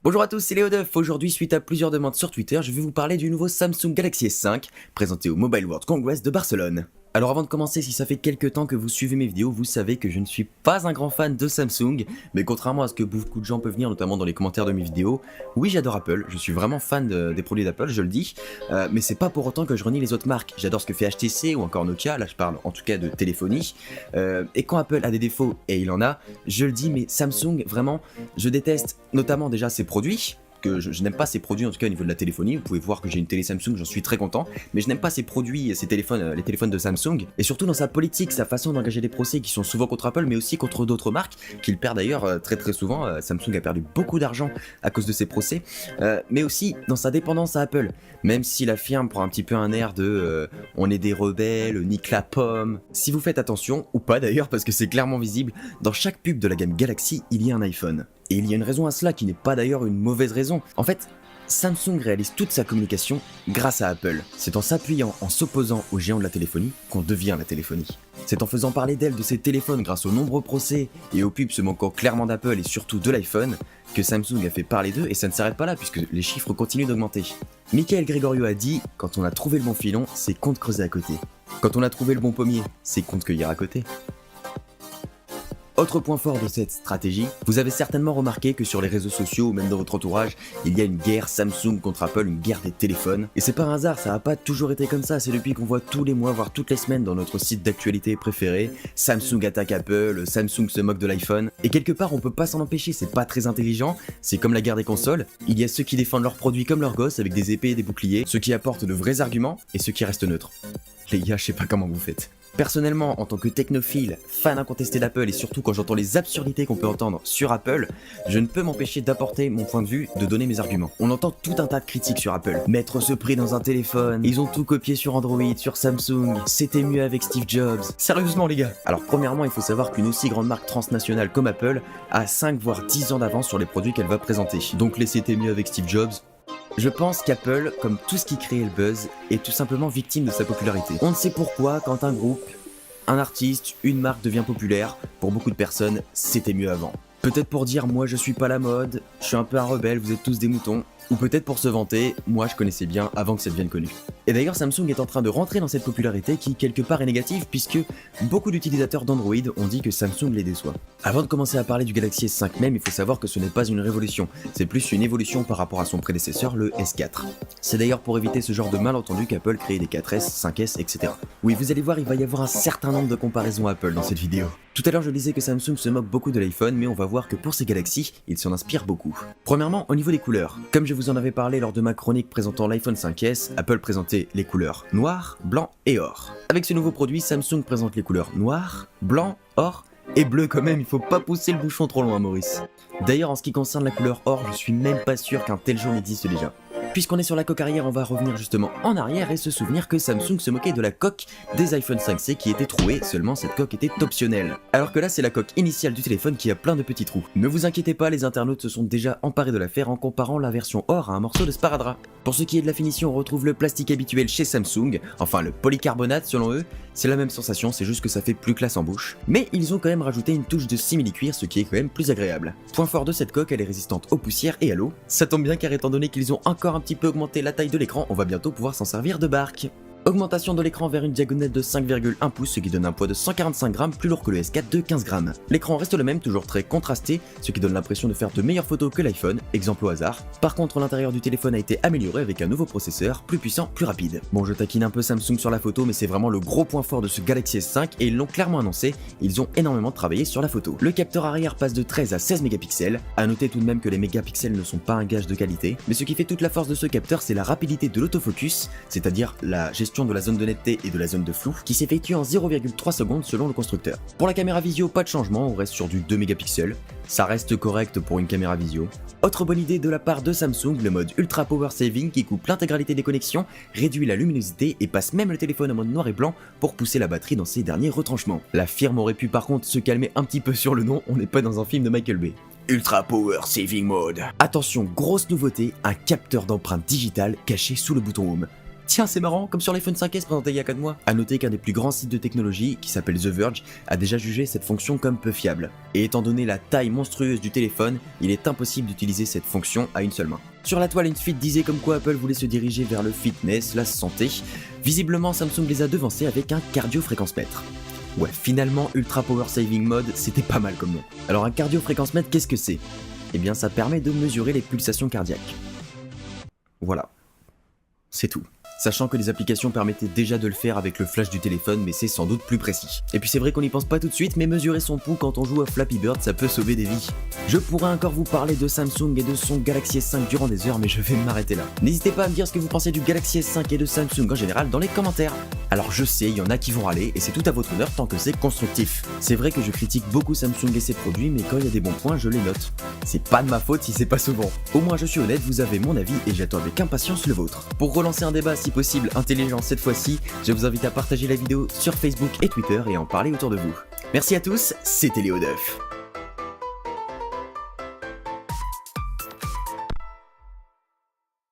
Bonjour à tous, c'est Léoduff. Aujourd'hui, suite à plusieurs demandes sur Twitter, je vais vous parler du nouveau Samsung Galaxy S5 présenté au Mobile World Congress de Barcelone. Alors avant de commencer, si ça fait quelques temps que vous suivez mes vidéos, vous savez que je ne suis pas un grand fan de Samsung, mais contrairement à ce que beaucoup de gens peuvent dire, notamment dans les commentaires de mes vidéos, oui j'adore Apple, je suis vraiment fan des produits d'Apple, je le dis, mais c'est pas pour autant que je renie les autres marques. J'adore ce que fait HTC ou encore Nokia, là je parle en tout cas de téléphonie, et quand Apple a des défauts, et il en a, je le dis, mais Samsung, vraiment, je déteste notamment déjà ses produits, que je n'aime pas ces produits en tout cas au niveau de la téléphonie. Vous pouvez voir que j'ai une télé Samsung, j'en suis très content, mais je n'aime pas ces produits, ces téléphones, les téléphones de Samsung, et surtout dans sa politique, sa façon d'engager des procès qui sont souvent contre Apple, mais aussi contre d'autres marques, qu'il perd d'ailleurs très souvent. Samsung a perdu beaucoup d'argent à cause de ces procès, mais aussi dans sa dépendance à Apple, même si la firme prend un petit peu un air de on est des rebelles, nique la pomme. Si vous faites attention, ou pas d'ailleurs, parce que c'est clairement visible, dans chaque pub de la gamme Galaxy, il y a un iPhone. Et il y a une raison à cela qui n'est pas d'ailleurs une mauvaise raison. En fait, Samsung réalise toute sa communication grâce à Apple. C'est en s'appuyant, en s'opposant aux géants de la téléphonie qu'on devient la téléphonie. C'est en faisant parler d'elle de ses téléphones grâce aux nombreux procès et aux pubs se moquant clairement d'Apple et surtout de l'iPhone que Samsung a fait parler d'eux, et ça ne s'arrête pas là puisque les chiffres continuent d'augmenter. Michael Gregorio a dit « Quand on a trouvé le bon filon, c'est compte creuser à côté. Quand on a trouvé le bon pommier, c'est compte cueillir à côté. » Autre point fort de cette stratégie, vous avez certainement remarqué que sur les réseaux sociaux ou même dans votre entourage, il y a une guerre Samsung contre Apple, une guerre des téléphones. Et c'est pas un hasard, ça a pas toujours été comme ça, c'est depuis qu'on voit tous les mois, voire toutes les semaines dans notre site d'actualité préféré, Samsung attaque Apple, Samsung se moque de l'iPhone. Et quelque part on peut pas s'en empêcher, c'est pas très intelligent, c'est comme la guerre des consoles, il y a ceux qui défendent leurs produits comme leurs gosses avec des épées et des boucliers, ceux qui apportent de vrais arguments et ceux qui restent neutres. Les gars, je sais pas comment vous faites. Personnellement, en tant que technophile, fan incontesté d'Apple et surtout quand j'entends les absurdités qu'on peut entendre sur Apple, je ne peux m'empêcher d'apporter mon point de vue, de donner mes arguments. On entend tout un tas de critiques sur Apple. Mettre ce prix dans un téléphone, ils ont tout copié sur Android, sur Samsung, c'était mieux avec Steve Jobs. Sérieusement les gars. Alors premièrement, il faut savoir qu'une aussi grande marque transnationale comme Apple a 5 voire 10 ans d'avance sur les produits qu'elle va présenter. Donc les c'était mieux avec Steve Jobs. Je pense qu'Apple, comme tout ce qui crée le buzz, est tout simplement victime de sa popularité. On ne sait pourquoi, quand un groupe, un artiste, une marque devient populaire, pour beaucoup de personnes, c'était mieux avant. Peut-être pour dire moi je suis pas la mode, je suis un peu un rebelle, vous êtes tous des moutons. Ou peut-être pour se vanter, moi je connaissais bien avant que ça devienne connu. Et d'ailleurs Samsung est en train de rentrer dans cette popularité qui quelque part est négative puisque beaucoup d'utilisateurs d'Android ont dit que Samsung les déçoit. Avant de commencer à parler du Galaxy S5 même, il faut savoir que ce n'est pas une révolution, c'est plus une évolution par rapport à son prédécesseur, le S4. C'est d'ailleurs pour éviter ce genre de malentendu qu'Apple crée des 4S, 5S, etc. Oui, vous allez voir, il va y avoir un certain nombre de comparaisons à Apple dans cette vidéo. Tout à l'heure je disais que Samsung se moque beaucoup de l'iPhone, mais on va voir que pour ces Galaxy, il s'en inspire beaucoup. Premièrement, au niveau des couleurs. Comme je vous en avais parlé lors de ma chronique présentant l'iPhone 5S, Apple présentait les couleurs noir, blanc et or. Avec ce nouveau produit, Samsung présente les couleurs noir, blanc, or et bleu quand même, il faut pas pousser le bouchon trop loin Maurice. D'ailleurs en ce qui concerne la couleur or, je suis même pas sûr qu'un tel jaune existe déjà. Puisqu'on est sur la coque arrière, on va revenir justement en arrière et se souvenir que Samsung se moquait de la coque des iPhone 5C qui était trouée, seulement cette coque était optionnelle. Alors que là c'est la coque initiale du téléphone qui a plein de petits trous. Ne vous inquiétez pas, les internautes se sont déjà emparés de l'affaire en comparant la version or à un morceau de sparadrap. Pour ce qui est de la finition, on retrouve le plastique habituel chez Samsung, enfin le polycarbonate selon eux, c'est la même sensation, c'est juste que ça fait plus classe en bouche. Mais ils ont quand même rajouté une touche de simili-cuir, ce qui est quand même plus agréable. Point fort de cette coque, elle est résistante aux poussières et à l'eau. Ça tombe bien car étant donné qu'ils ont encore un petit peu augmenté la taille de l'écran, on va bientôt pouvoir s'en servir de barque. Augmentation de l'écran vers une diagonale de 5,1 pouces, ce qui donne un poids de 145 grammes plus lourd que le S4 de 15 grammes. L'écran reste le même, toujours très contrasté, ce qui donne l'impression de faire de meilleures photos que l'iPhone, exemple au hasard. Par contre, l'intérieur du téléphone a été amélioré avec un nouveau processeur, plus puissant, plus rapide. Bon, je taquine un peu Samsung sur la photo, mais c'est vraiment le gros point fort de ce Galaxy S5 et ils l'ont clairement annoncé, ils ont énormément travaillé sur la photo. Le capteur arrière passe de 13 à 16 mégapixels, à noter tout de même que les mégapixels ne sont pas un gage de qualité, mais ce qui fait toute la force de ce capteur, c'est la rapidité de l'autofocus, c'est-à-dire la gestion de la zone de netteté et de la zone de flou, qui s'effectue en 0,3 secondes selon le constructeur. Pour la caméra visio, pas de changement, on reste sur du 2 mégapixels, ça reste correct pour une caméra visio. Autre bonne idée de la part de Samsung, le mode Ultra Power Saving qui coupe l'intégralité des connexions, réduit la luminosité et passe même le téléphone en mode noir et blanc pour pousser la batterie dans ses derniers retranchements. La firme aurait pu par contre se calmer un petit peu sur le nom, on n'est pas dans un film de Michael Bay. Ultra Power Saving Mode. Attention, grosse nouveauté, un capteur d'empreinte digitale caché sous le bouton Home. Tiens, c'est marrant, comme sur l'iPhone 5S présenté il y a 4 mois. A noter qu'un des plus grands sites de technologie, qui s'appelle The Verge, a déjà jugé cette fonction comme peu fiable. Et étant donné la taille monstrueuse du téléphone, il est impossible d'utiliser cette fonction à une seule main. Sur la toile, une suite disait comme quoi Apple voulait se diriger vers le fitness, la santé. Visiblement, Samsung les a devancés avec un cardio-fréquence-mètre. Ouais, finalement, Ultra Power Saving Mode, c'était pas mal comme nom. Alors un cardio-fréquence-mètre, qu'est-ce que c'est? Eh bien, ça permet de mesurer les pulsations cardiaques. Voilà. C'est tout. Sachant que les applications permettaient déjà de le faire avec le flash du téléphone, mais c'est sans doute plus précis. Et puis c'est vrai qu'on n'y pense pas tout de suite, mais mesurer son pouls quand on joue à Flappy Bird, ça peut sauver des vies. Je pourrais encore vous parler de Samsung et de son Galaxy S5 durant des heures, mais je vais m'arrêter là. N'hésitez pas à me dire ce que vous pensez du Galaxy S5 et de Samsung en général dans les commentaires. Alors je sais, il y en a qui vont râler, et c'est tout à votre honneur tant que c'est constructif. C'est vrai que je critique beaucoup Samsung et ses produits, mais quand il y a des bons points, je les note. C'est pas de ma faute si c'est pas souvent. Au moins je suis honnête, vous avez mon avis et j'attends avec impatience le vôtre. Pour relancer un débat si possible intelligent cette fois-ci, je vous invite à partager la vidéo sur Facebook et Twitter et en parler autour de vous. Merci à tous, c'était Léo Duff.